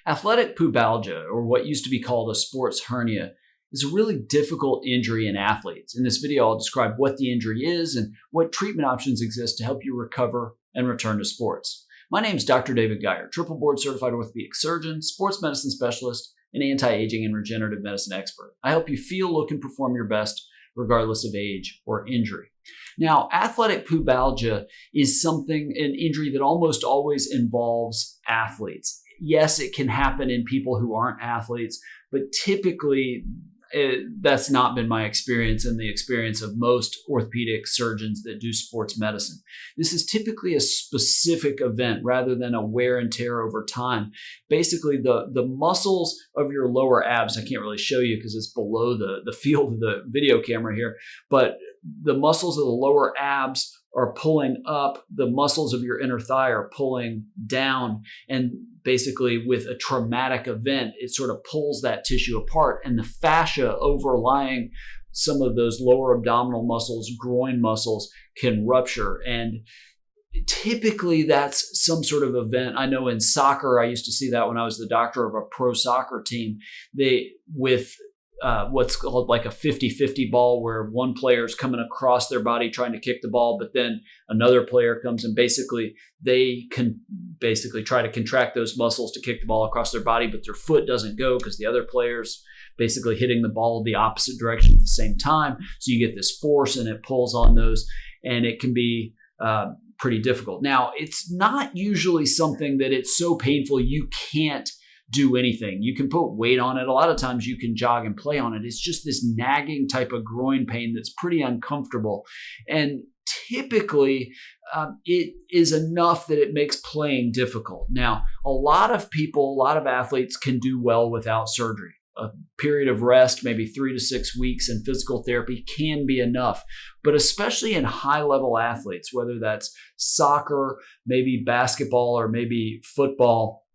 Athletic pubalgia, or what used to be called a sports hernia, is a really difficult injury in athletes. In this video, I'll describe what the injury is and what treatment options exist to help you recover and return to sports. My name is Dr. David Geier, triple board certified orthopedic surgeon, sports medicine specialist, and anti-aging and regenerative medicine expert. I help you feel, look, and perform your best regardless of age or injury. Now, athletic pubalgia is an injury that almost always involves athletes. Yes, it can happen in people who aren't athletes, but typically that's not been my experience and the experience of most orthopedic surgeons that do sports medicine. This is typically a specific event rather than a wear and tear over time. Basically, the muscles of your lower abs, I can't really show you because it's below the field of the video camera here, but the muscles of the lower abs are pulling up, the muscles of your inner thigh are pulling down, and basically with a traumatic event, it sort of pulls that tissue apart, and the fascia overlying some of those lower abdominal muscles, groin muscles, can rupture. And typically that's some sort of event. I know in soccer, I used to see that when I was the doctor of a pro soccer team, with what's called like a 50-50 ball, where one player is coming across their body trying to kick the ball, but then another player comes and they can try to contract those muscles to kick the ball across their body, but their foot doesn't go because the other player's basically hitting the ball the opposite direction at the same time. So you get this force and it pulls on those, and it can be pretty difficult. Now, it's not usually something that it's so painful you can't do anything. You can put weight on it. A lot of times you can jog and play on it. It's just this nagging type of groin pain that's pretty uncomfortable. And typically it is enough that it makes playing difficult. Now, a lot of athletes can do well without surgery. A period of rest, maybe 3 to 6 weeks in physical therapy can be enough. But especially in high-level athletes, whether that's soccer, maybe basketball, or maybe football,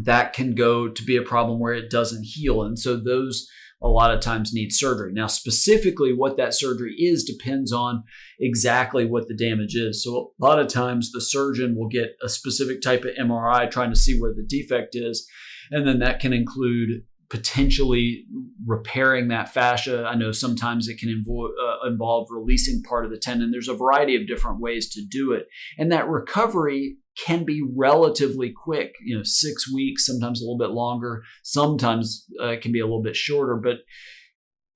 that can go to be a problem where it doesn't heal. And so those a lot of times need surgery. Now, specifically what that surgery is depends on exactly what the damage is. So a lot of times the surgeon will get a specific type of MRI trying to see where the defect is. And then that can include potentially repairing that fascia. I know sometimes it can involve releasing part of the tendon. There's a variety of different ways to do it. And that recovery can be relatively quick, 6 weeks, sometimes a little bit longer, sometimes it can be a little bit shorter, but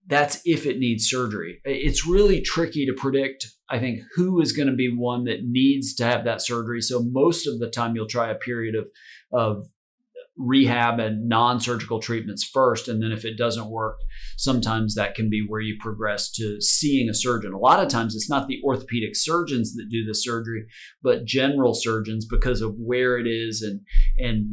that's if it needs surgery. It's really tricky to predict, I think, who is going to be one that needs to have that surgery. So most of the time you'll try a period of rehab and non-surgical treatments first. And then if it doesn't work, sometimes that can be where you progress to seeing a surgeon. A lot of times it's not the orthopedic surgeons that do the surgery, but general surgeons, because of where it is and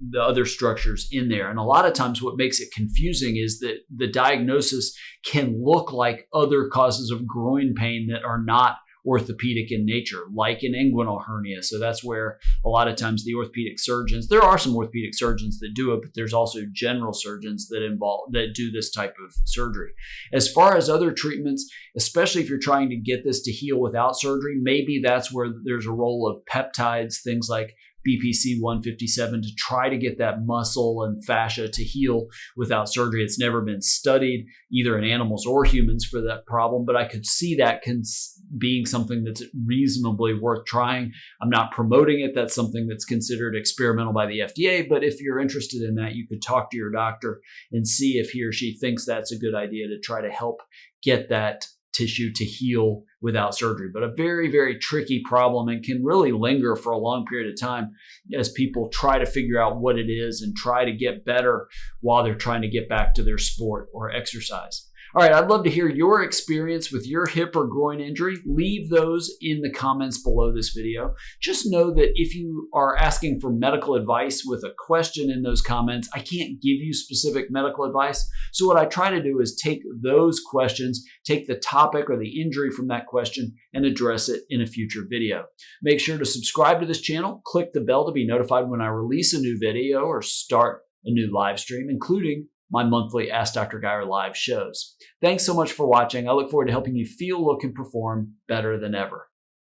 the other structures in there. And a lot of times what makes it confusing is that the diagnosis can look like other causes of groin pain that are not orthopedic in nature, like an inguinal hernia. So that's where a lot of times the orthopedic surgeons, there are some orthopedic surgeons that do it, but there's also general surgeons that do this type of surgery. As far as other treatments, especially if you're trying to get this to heal without surgery, maybe that's where there's a role of peptides, things like BPC 157, to try to get that muscle and fascia to heal without surgery. It's never been studied either in animals or humans for that problem, but I could see that being something that's reasonably worth trying. I'm not promoting it. That's something that's considered experimental by the FDA, but if you're interested in that, you could talk to your doctor and see if he or she thinks that's a good idea to try to help get that tissue to heal without surgery. But a very, very tricky problem, and can really linger for a long period of time as people try to figure out what it is and try to get better while they're trying to get back to their sport or exercise. All right, I'd love to hear your experience with your hip or groin injury. Leave those in the comments below this video. Just know that if you are asking for medical advice with a question in those comments, I can't give you specific medical advice. So what I try to do is take those questions, take the topic or the injury from that question, and address it in a future video. Make sure to subscribe to this channel, click the bell to be notified when I release a new video or start a new live stream, including my monthly Ask Dr. Geier live shows. Thanks so much for watching. I look forward to helping you feel, look, and perform better than ever.